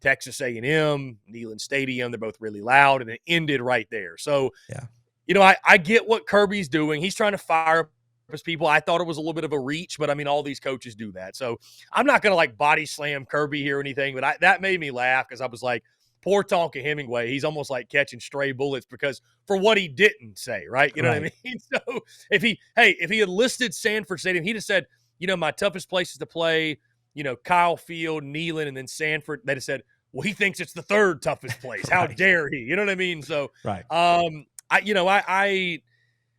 Texas A&M, Neyland Stadium. They're both really loud, and it ended right there. So, Yeah. you know, I get what Kirby's doing. He's trying to fire up his people. I thought it was a little bit of a reach, but I mean, all these coaches do that. So I'm not going to like body slam Kirby here or anything, but that made me laugh because I was like, poor Tonka Hemingway. He's almost like catching stray bullets because for what he didn't say, right? You know what I mean? So if he had listed Sanford Stadium, he'd have said, you know, my toughest places to play, you know, Kyle Field, Neyland, and then Sanford. They'd have said, well, he thinks it's the third toughest place. How dare he? You know what I mean? So, I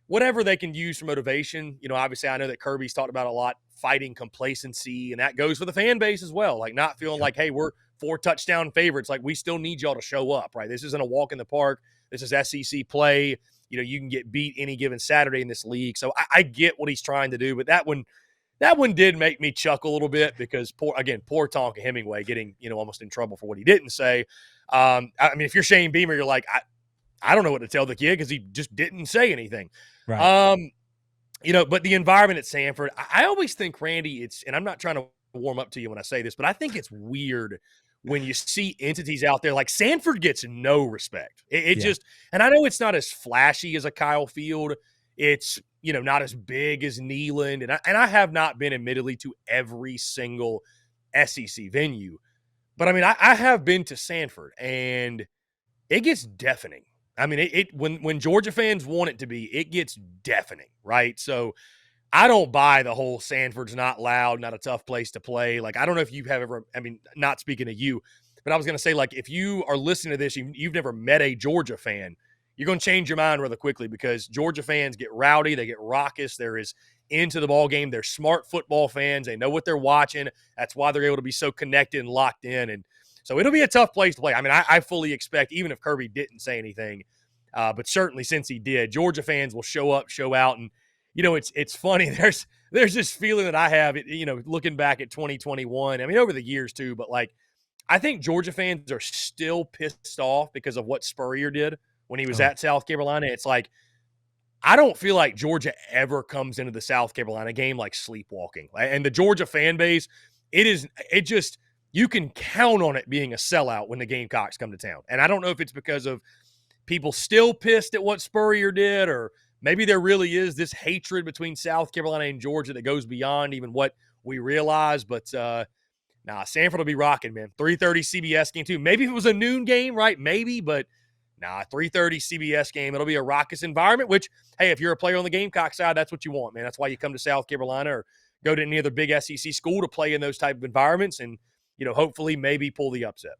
whatever they can use for motivation, you know, obviously I know that Kirby's talked about a lot, fighting complacency, and that goes for the fan base as well. Like not feeling like, hey, we're 4 touchdown favorites. Like we still need y'all to show up, right? This isn't a walk in the park. This is SEC play. You know, you can get beat any given Saturday in this league. So I get what he's trying to do, but that one did make me chuckle a little bit because poor Tonka Hemingway getting, you know, almost in trouble for what he didn't say. I mean, if you're Shane Beamer, you're like, I don't know what to tell the kid because he just didn't say anything. Right. You know, but the environment at Sanford, I always think, Randy, and I'm not trying to warm up to you when I say this, but I think it's weird when you see entities out there like Sanford gets no respect. It just, and I know it's not as flashy as a Kyle Field. It's, you know, not as big as Neyland. And I have not been admittedly to every single SEC venue, but I mean, I have been to Sanford and it gets deafening. I mean, when Georgia fans want it to be, it gets deafening, right? So I don't buy the whole Sanford's not loud, not a tough place to play. Like, I don't know if you have ever, I mean, not speaking to you, but I was going to say, like, if you are listening to this, you've never met a Georgia fan, you're going to change your mind rather quickly because Georgia fans get rowdy, they get raucous, they're as into the ball game, they're smart football fans, they know what they're watching. That's why they're able to be so connected and locked in. And so it'll be a tough place to play. I mean, I fully expect, even if Kirby didn't say anything, but certainly since he did, Georgia fans will show up, show out. And, you know, it's funny. There's this feeling that I have, you know, looking back at 2021, I mean, over the years too, but like, I think Georgia fans are still pissed off because of what Spurrier did when he was at South Carolina. It's like, I don't feel like Georgia ever comes into the South Carolina game like sleepwalking. And the Georgia fan base, you can count on it being a sellout when the Gamecocks come to town. And I don't know if it's because of people still pissed at what Spurrier did, or maybe there really is this hatred between South Carolina and Georgia that goes beyond even what we realize. But Sanford will be rocking, man. 3:30 CBS game too. Maybe if it was a noon game, right? Maybe, but 3:30 CBS game. It'll be a raucous environment, which, hey, if you're a player on the Gamecock side, that's what you want, man. That's why you come to South Carolina or go to any other big SEC school to play in those type of environments and, you know, hopefully maybe pull the upset.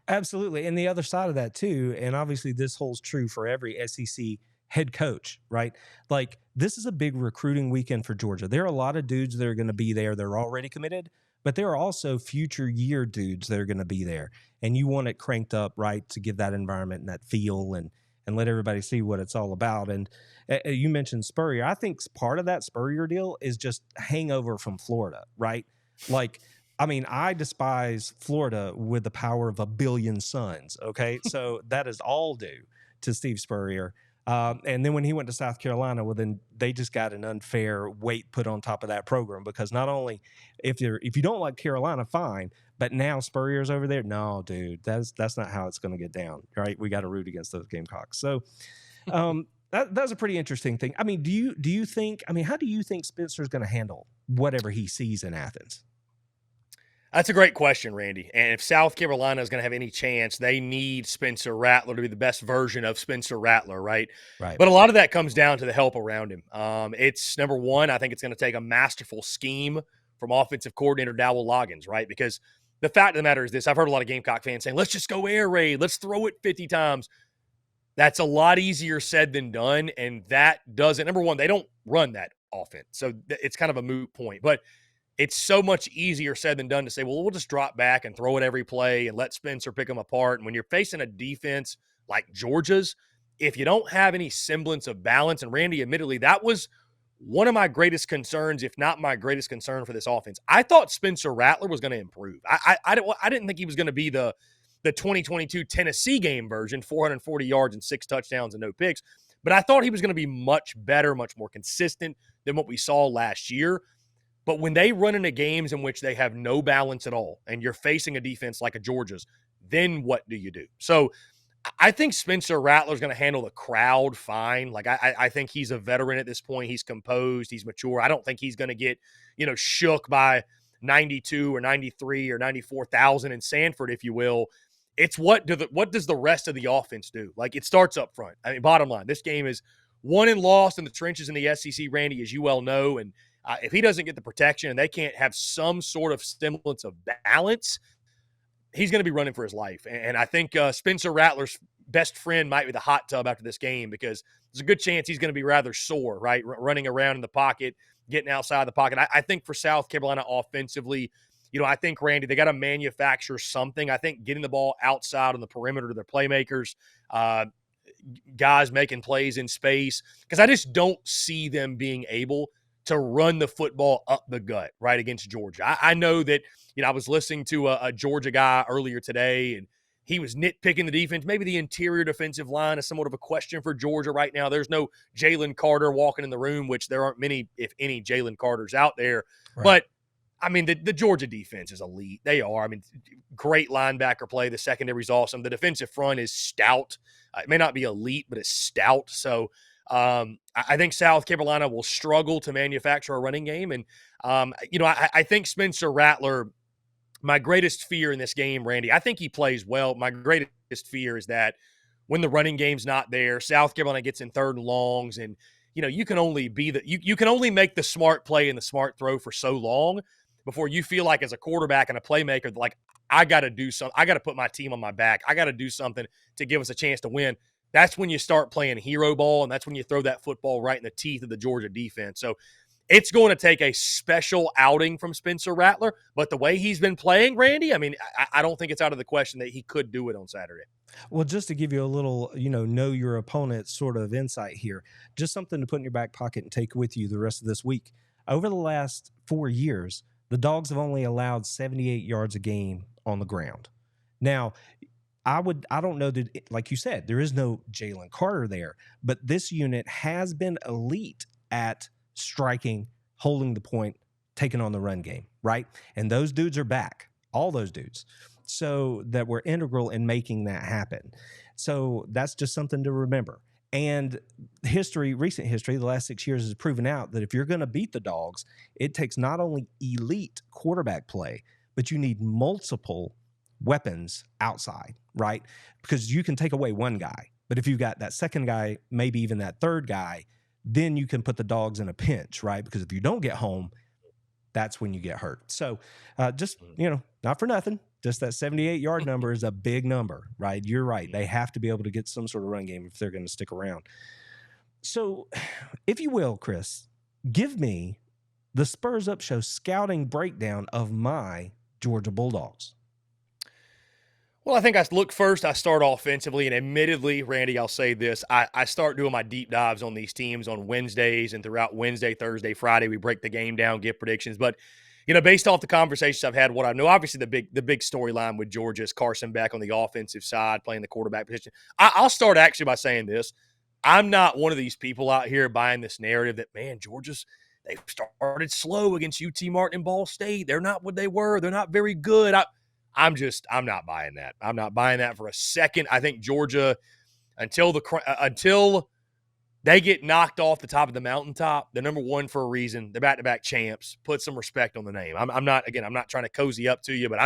Absolutely. And the other side of that too, and obviously this holds true for every SEC head coach, right? Like, this is a big recruiting weekend for Georgia. There are a lot of dudes that are going to be there. They're already committed, but there are also future year dudes that are going to be there. And you want it cranked up, right, to give that environment and that feel and let everybody see what it's all about. And you mentioned Spurrier. I think part of that Spurrier deal is just hangover from Florida, right? Like, I mean, I despise Florida with the power of a billion suns, okay? So that is all due to Steve Spurrier. And then when he went to South Carolina, well, then they just got an unfair weight put on top of that program because not only if you don't like Carolina, fine, but now Spurrier's over there. No, dude, that's not how it's going to get down, right? We got to root against those Gamecocks. So that's a pretty interesting thing. I mean, do you think? I mean, how do you think Spencer's going to handle whatever he sees in Athens? That's a great question, Randy. And if South Carolina is going to have any chance, they need Spencer Rattler to be the best version of Spencer Rattler, right? Right. But a lot of that comes down to the help around him. It's number one, I think it's going to take a masterful scheme from offensive coordinator Dowell Loggins, right? Because the fact of the matter is this, I've heard a lot of Gamecock fans saying, let's just go air raid, let's throw it 50 times. That's a lot easier said than done, and that doesn't – number one, they don't run that offense, so it's kind of a moot point. But it's so much easier said than done to say, well, we'll just drop back and throw it every play and let Spencer pick them apart. And when you're facing a defense like Georgia's, if you don't have any semblance of balance, and Randy, admittedly, that was one of my greatest concerns, if not my greatest concern for this offense. I thought Spencer Rattler was going to improve. I didn't think he was going to be the 2022 Tennessee game version, 440 yards and 6 touchdowns and no picks. But I thought he was going to be much better, much more consistent than what we saw last year. But when they run into games in which they have no balance at all, and you're facing a defense like a Georgia's, then what do you do? So I think Spencer Rattler's going to handle the crowd fine. Like, I think he's a veteran at this point. He's composed. He's mature. I don't think he's going to get, shook by 92 or 93 or 94,000 in Sanford, if you will. It's what does the rest of the offense do? Like, it starts up front. I mean, bottom line, this game is won and lost in the trenches in the SEC, Randy, as you well know. And if he doesn't get the protection and they can't have some sort of semblance of balance, he's going to be running for his life. And I think Spencer Rattler's best friend might be the hot tub after this game, because there's a good chance he's going to be rather sore, right? Running around in the pocket, getting outside the pocket. I think for South Carolina offensively, I think, Randy, they got to manufacture something. I think getting the ball outside on the perimeter to their playmakers, guys making plays in space, because I just don't see them being able to run the football up the gut, right, against Georgia. I know that, I was listening to a Georgia guy earlier today, and he was nitpicking the defense. Maybe the interior defensive line is somewhat of a question for Georgia right now. There's no Jalen Carter walking in the room, which there aren't many, if any, Jalen Carters out there. Right. But, I mean, the Georgia defense is elite. They are. I mean, great linebacker play. The secondary is awesome. The defensive front is stout. It may not be elite, but it's stout. So, I think South Carolina will struggle to manufacture a running game. And, I think Spencer Rattler, my greatest fear in this game, Randy, I think he plays well. My greatest fear is that when the running game's not there, South Carolina gets in third and longs, and, you can only you can only make the smart play and the smart throw for so long before you feel like, as a quarterback and a playmaker, like, I got to do something. I got to put my team on my back. I got to do something to give us a chance to win. That's when you start playing hero ball, and that's when you throw that football right in the teeth of the Georgia defense. So it's going to take a special outing from Spencer Rattler, but the way he's been playing, Randy, I mean, I don't think it's out of the question that he could do it on Saturday. Well, just to give you a little, know your opponent sort of insight here, just something to put in your back pocket and take with you the rest of this week. Over the last 4 years, the Dogs have only allowed 78 yards a game on the ground. Now, I don't know that, like you said, there is no Jalen Carter there, but this unit has been elite at striking, holding the point, taking on the run game, right? And those dudes are back, all those dudes. So that were integral in making that happen. So that's just something to remember. And recent history, the last 6 years has proven out that if you're going to beat the Dogs, it takes not only elite quarterback play, but you need multiple weapons outside, right? Because you can take away one guy, but if you've got that second guy, maybe even that third guy, then you can put the Dogs in a pinch, right? Because if you don't get home, that's when you get hurt. So just, not for nothing, just that 78-yard number is a big number, right? You're right. They have to be able to get some sort of run game if they're going to stick around. So if you will, Chris, give me the Spurs Up Show scouting breakdown of my Georgia Bulldogs. Well, I think I start offensively, and admittedly, Randy, I'll say this. I start doing my deep dives on these teams on Wednesdays, and throughout Wednesday, Thursday, Friday, we break the game down, give predictions. But, based off the conversations I've had, what I know, obviously the big storyline with Georgia is Carson Beck on the offensive side, playing the quarterback position. I'll start actually by saying this. I'm not one of these people out here buying this narrative that, man, they've started slow against UT Martin and Ball State. They're not what they were. They're not very good. I'm not buying that. I'm not buying that for a second. I think Georgia, until they get knocked off the top of the mountaintop, they're number one for a reason. They're back-to-back champs. Put some respect on the name. I'm not trying to cozy up to you, but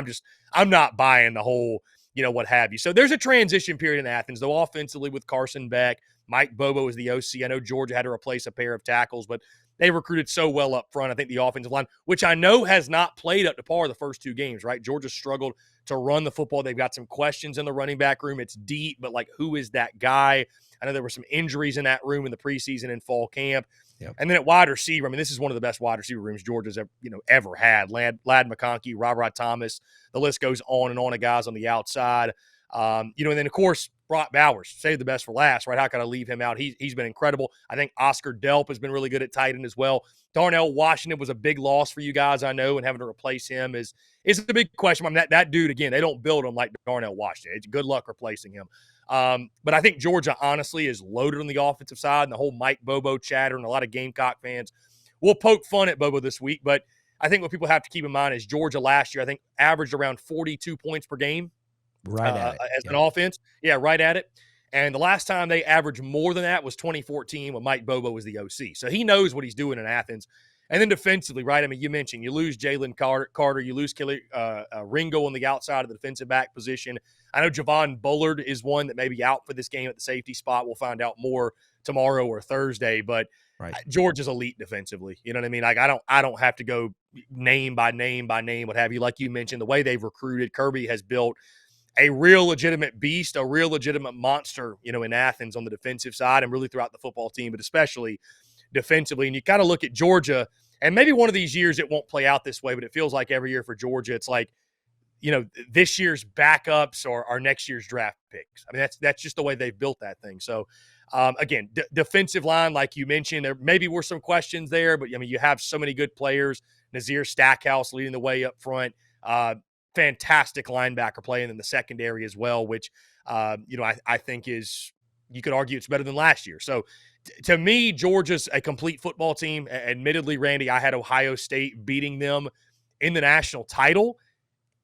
I'm not buying the whole, what have you. So there's a transition period in Athens, though offensively with Carson Beck. Mike Bobo is the OC. I know Georgia had to replace a pair of tackles, but they recruited so well up front. I think the offensive line, which I know has not played up to par the first two games, right? Georgia struggled to run the football. They've got some questions in the running back room. It's deep, but who is that guy? I know there were some injuries in that room in the preseason and fall camp. Yep. And then at wide receiver, this is one of the best wide receiver rooms Georgia's ever had. Ladd McConkey, Rod Thomas, the list goes on and on of guys on the outside. And then, of course, Brock Bowers, saved the best for last, right? How can I leave him out? He's been incredible. I think Oscar Delp has been really good at tight end as well. Darnell Washington was a big loss for you guys, I know, and having to replace him is a big question. That dude, again, they don't build him like Darnell Washington. It's good luck replacing him. But I think Georgia, honestly, is loaded on the offensive side, and the whole Mike Bobo chatter, and a lot of Gamecock fans will poke fun at Bobo this week. But I think what people have to keep in mind is Georgia last year, I think, averaged around 42 points per game. Right at it. as an offense. Yeah, right at it. And the last time they averaged more than that was 2014 when Mike Bobo was the OC. So he knows what he's doing in Athens. And then defensively, right? I mean, you mentioned you lose Jalen Carter, you lose Ringo on the outside of the defensive back position. I know Javon Bullard is one that may be out for this game at the safety spot. We'll find out more tomorrow or Thursday. But Georgia's elite defensively. You know what I mean? Like I don't have to go name by name, what have you. Like you mentioned, the way they've recruited, Kirby has built a real legitimate beast, a real legitimate monster, in Athens on the defensive side and really throughout the football team, but especially defensively. And you kind of look at Georgia, and maybe one of these years it won't play out this way, but it feels like every year for Georgia, it's like, this year's backups or next year's draft picks. I mean, that's just the way they've built that thing. So, again, defensive line, like you mentioned, there maybe were some questions there, but, I mean, you have so many good players. Nazir Stackhouse leading the way up front. Fantastic linebacker playing in the secondary as well, which, I think is, you could argue it's better than last year. So, to me, Georgia's a complete football team. Admittedly, Randy, I had Ohio State beating them in the national title.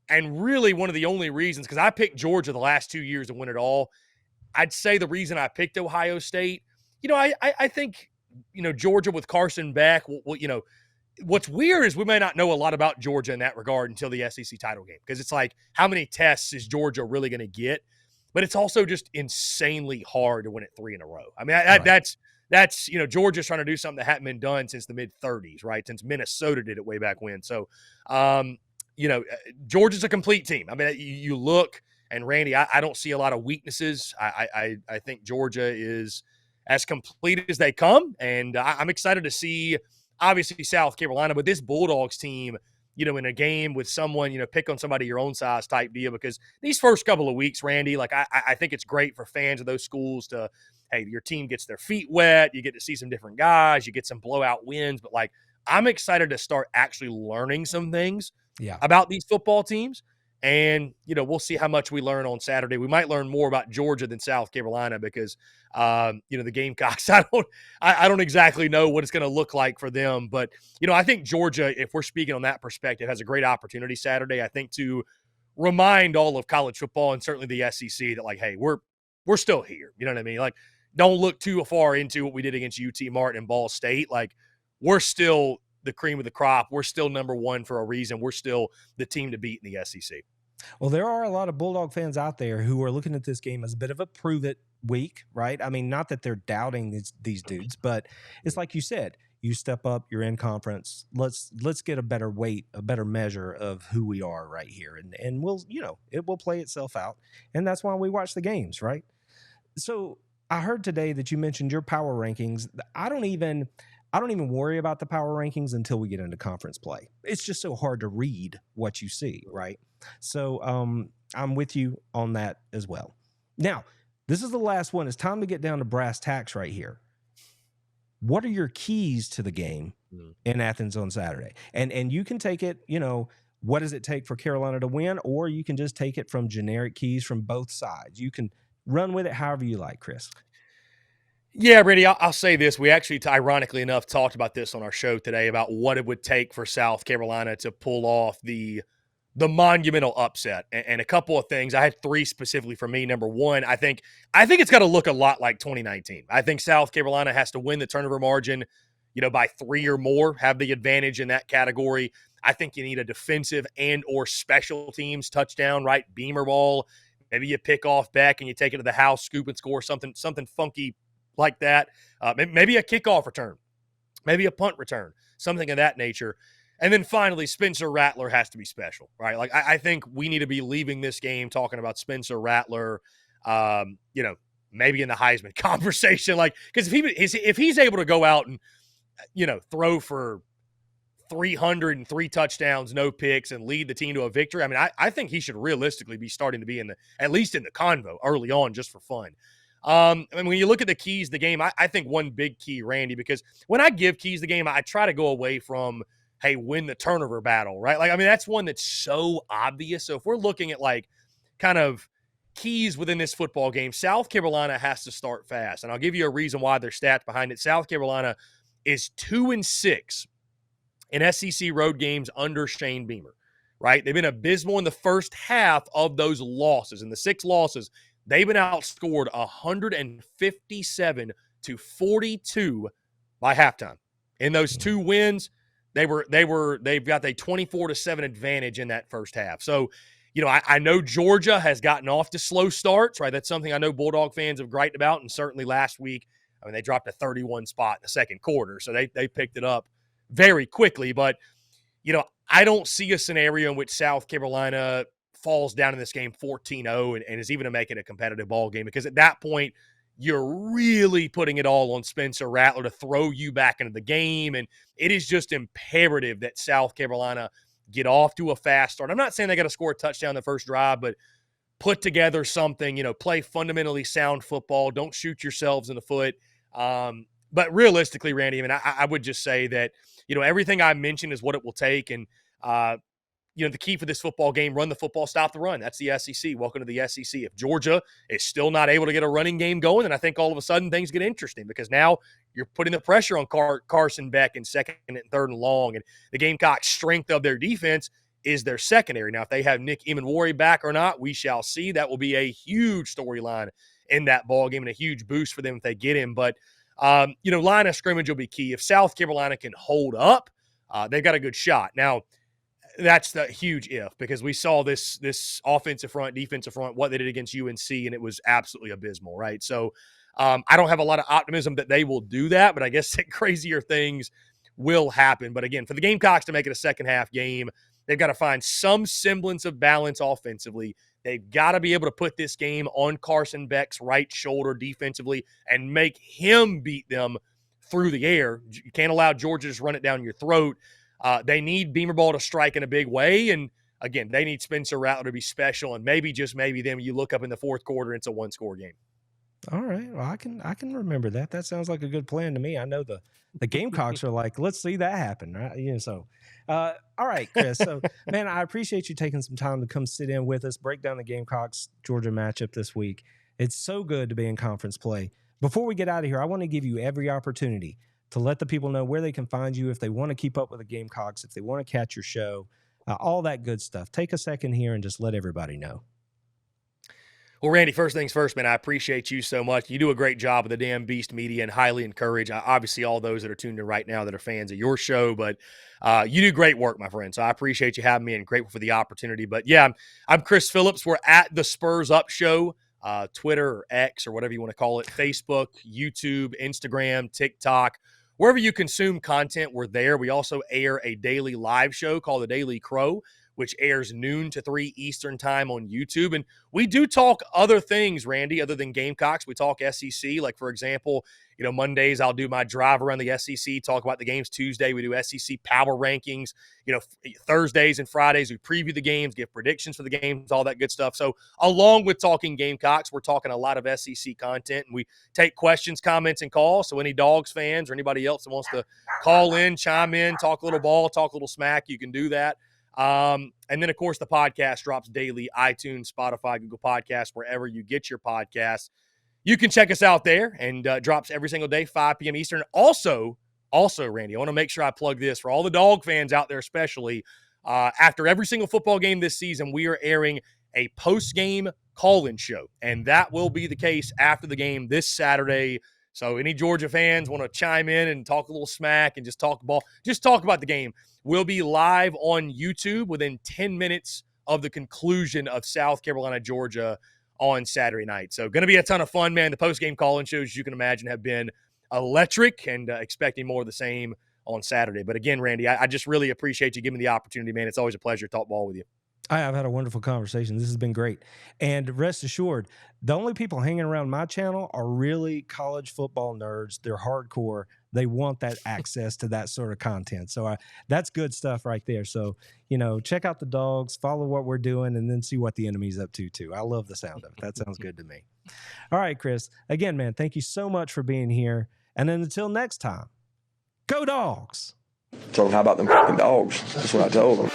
And really one of the only reasons, because I picked Georgia the last 2 years to win it all, I'd say the reason I picked Ohio State, I think, Georgia with Carson Beck, what's weird is we may not know a lot about Georgia in that regard until the SEC title game, because it's like, how many tests is Georgia really going to get? But it's also just insanely hard to win it 3 in a row. I mean, that's Georgia's trying to do something that hadn't been done since the mid-30s, right? Since Minnesota did it way back when. So, Georgia's a complete team. I mean, you look, and Randy, I don't see a lot of weaknesses. I think Georgia is as complete as they come, and I'm excited to see, obviously, South Carolina, but this Bulldogs team, in a game with someone, pick on somebody your own size type deal, because these first couple of weeks, Randy, like I think it's great for fans of those schools to, hey, your team gets their feet wet, you get to see some different guys, you get some blowout wins, but like I'm excited to start actually learning some things about these football teams. And, we'll see how much we learn on Saturday. We might learn more about Georgia than South Carolina because, the Gamecocks, I don't exactly know what it's going to look like for them. But, I think Georgia, if we're speaking on that perspective, has a great opportunity Saturday, I think, to remind all of college football and certainly the SEC that, like, hey, we're still here. You know what I mean? Like, don't look too far into what we did against UT Martin and Ball State. Like, we're still the cream of the crop. We're still number one for a reason. We're still the team to beat in the SEC. Well, there are a lot of Bulldog fans out there who are looking at this game as a bit of a prove it week, right? I mean, not that they're doubting these dudes, but it's like you said, you step up, you're in conference. Let's get a better weight, a better measure of who we are right here. And we'll, it will play itself out. And that's why we watch the games, right? So I heard today that you mentioned your power rankings. I don't even worry about the power rankings until we get into conference play. It's just so hard to read what you see, right? So I'm with you on that as well. Now, this is the last one. It's time to get down to brass tacks right here. What are your keys to the game in Athens on Saturday? And you can take it, what does it take for Carolina to win? Or you can just take it from generic keys from both sides. You can run with it however you like, Chris. Yeah, Randy, I'll say this. We actually, ironically enough, talked about this on our show today about what it would take for South Carolina to pull off the monumental upset. And a couple of things. I had 3 specifically for me. Number one, I think it's got to look a lot like 2019. I think South Carolina has to win the turnover margin, by 3 or more, have the advantage in that category. I think you need a defensive and or special teams touchdown, right? Beamer ball. Maybe you pick off Beck and you take it to the house, scoop and score something funky like that. Maybe a kickoff return, maybe a punt return, something of that nature. And then finally, Spencer Rattler has to be special, right? Like I think we need to be leaving this game talking about Spencer Rattler, maybe in the Heisman conversation, like, because if he's able to go out and throw for 303 touchdowns, no picks, and lead the team to a victory, I mean, I think he should realistically be starting to be at least in the convo early on, just for fun. I mean, when you look at the keys to the game, I think one big key, Randy, because when I give keys to the game, I try to go away from, hey, win the turnover battle, right? Like, I mean, that's one that's so obvious. So if we're looking at like kind of keys within this football game, South Carolina has to start fast. And I'll give you a reason why, their stats behind it. South Carolina is 2-6 in SEC road games under Shane Beamer. right? They've been abysmal in the first half of those losses. In the 6 losses, they've been outscored 157-42 by halftime. In those 2 wins, they've got a 24-7 advantage in that first half. So, I know Georgia has gotten off to slow starts, right? That's something I know Bulldog fans have griped about, and certainly last week, they dropped a 31 spot in the second quarter, so they picked it up very quickly. But, I don't see a scenario in which South Carolina falls down in this game 14-0 and is even to make it a competitive ball game, because at that point, you're really putting it all on Spencer Rattler to throw you back into the game, and it is just imperative that South Carolina get off to a fast start. I'm not saying they got to score a touchdown the first drive, but put together something, play fundamentally sound football. Don't shoot yourselves in the foot. But realistically, Randy, I would just say that, everything I mentioned is what it will take. And, the key for this football game, run the football, stop the run. That's the SEC. Welcome to the SEC. If Georgia is still not able to get a running game going, then I think all of a sudden things get interesting, because now you're putting the pressure on Carson Beck in second and third and long. And the Gamecocks' strength of their defense is their secondary. Now, if they have Nick Emanwari back or not, we shall see. That will be a huge storyline in that ball game and a huge boost for them if they get him. But, line of scrimmage will be key. If South Carolina can hold up, they've got a good shot. Now, that's the huge if, because we saw this offensive front, defensive front, what they did against UNC, and it was absolutely abysmal, right? So I don't have a lot of optimism that they will do that, but I guess that crazier things will happen. But again, for the Gamecocks to make it a second half game, they've got to find some semblance of balance offensively. They've got to be able to put this game on Carson Beck's right shoulder defensively and make him beat them through the air. You can't allow Georgia to just run it down your throat. They need Beamer Ball to strike in a big way. And again, they need Spencer Rattler to be special. And maybe, just maybe, then you look up in the fourth quarter, it's a 1-score game. All right. Well, I can remember that. That sounds like a good plan to me. I know the Gamecocks are like, let's see that happen, right? So, all right, Chris. So, man, I appreciate you taking some time to come sit in with us, break down the Gamecocks Georgia matchup this week. It's so good to be in conference play. Before we get out of here, I want to give you every opportunity to let the people know where they can find you if they want to keep up with the Gamecocks, if they want to catch your show, all that good stuff. Take a second here and just let everybody know. Well, Randy, first things first, man, I appreciate you so much. You do a great job with the damn Beast Media and highly encourage, obviously, all those that are tuned in right now that are fans of your show. But you do great work, my friend. So I appreciate you having me and grateful for the opportunity. But yeah, I'm Chris Phillips. We're at the Spurs Up Show, Twitter or X or whatever you want to call it, Facebook, YouTube, Instagram, TikTok. Wherever you consume content, we're there. We also air a daily live show called The Daily Crow, which airs noon to 3 Eastern time on YouTube. And we do talk other things, Randy, other than Gamecocks. We talk SEC. Like, for example, Mondays I'll do my drive around the SEC, talk about the games. Tuesday we do SEC power rankings. Thursdays and Fridays we preview the games, give predictions for the games, all that good stuff. So along with talking Gamecocks, we're talking a lot of SEC content, and we take questions, comments, and calls. So any Dogs fans or anybody else that wants to call in, chime in, talk a little ball, talk a little smack, you can do that. And then, of course, the podcast drops daily, iTunes, Spotify, Google Podcasts, wherever you get your podcasts. You can check us out there, and drops every single day, 5 p.m. Eastern. Also, Randy, I want to make sure I plug this for all the Dog fans out there, especially after every single football game this season, we are airing a post-game call-in show, and that will be the case after the game this Saturday. So any Georgia fans want to chime in and talk a little smack and just talk ball, just talk about the game, we'll be live on YouTube within 10 minutes of the conclusion of South Carolina, Georgia on Saturday night. So going to be a ton of fun, man. The post-game call-in shows, as you can imagine, have been electric, and expecting more of the same on Saturday. But again, Randy, I just really appreciate you giving me the opportunity, man. It's always a pleasure to talk ball with you. I've had a wonderful conversation. This has been great. And rest assured, the only people hanging around my channel are really college football nerds. They're hardcore. They want that access to that sort of content. So that's good stuff right there. So, check out the Dogs, follow what we're doing, and then see what the enemy's up to, too. I love the sound of it. That sounds good to me. All right, Chris. Again, man, thank you so much for being here. And then until next time, go Dogs! Told them, how about them fucking dogs? That's what I told them.